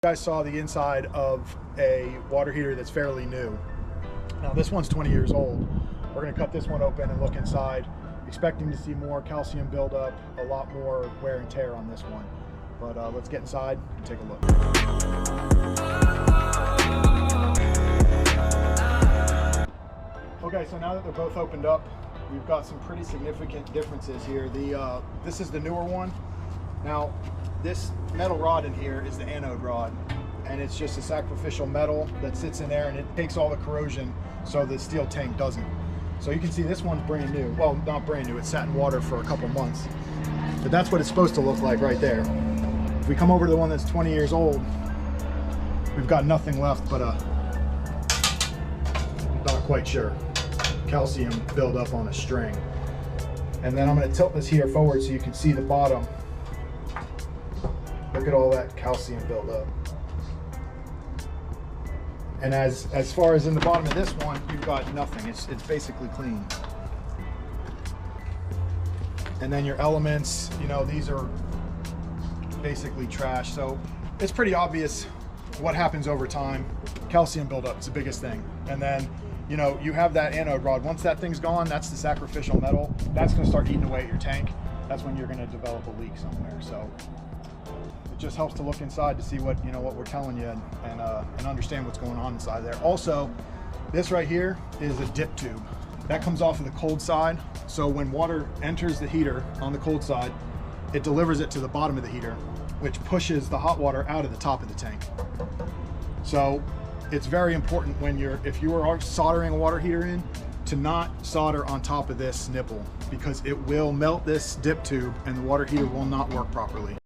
You guys saw the inside of a water heater that's fairly new. Now this one's 20 years old. We're going to cut this one open and look inside, expecting to see more calcium buildup, a lot more wear and tear on this one. But let's get inside and take a look. Okay, so now that they're both opened up, we've got some pretty significant differences here. This is the newer one. Now, this metal rod in here is the anode rod, and it's just a sacrificial metal that sits in there and it takes all the corrosion so the steel tank doesn't. So you can see this one's brand new. Well, not brand new, it sat in water for a couple months. But that's what it's supposed to look like right there. If we come over to the one that's 20 years old, we've got nothing left but not quite sure, calcium buildup on a string. And then I'm going to tilt this heater forward so you can see the bottom. Look at all that calcium buildup. And as far as in the bottom of this one, you've got nothing. It's basically clean. And then your elements, you know, these are basically trash. So it's pretty obvious what happens over time. Calcium buildup is the biggest thing. And then, you know, you have that anode rod. Once that thing's gone, that's the sacrificial metal. That's going to start eating away at your tank. That's when you're going to develop a leak somewhere. So it just helps to look inside to see what, you know, what we're telling you and understand what's going on inside there. Also, this right here is a dip tube. That comes off of the cold side. So when water enters the heater on the cold side, it delivers it to the bottom of the heater, which pushes the hot water out of the top of the tank. So it's very important if you are soldering a water heater in, to not solder on top of this nipple, because it will melt this dip tube and the water heater will not work properly.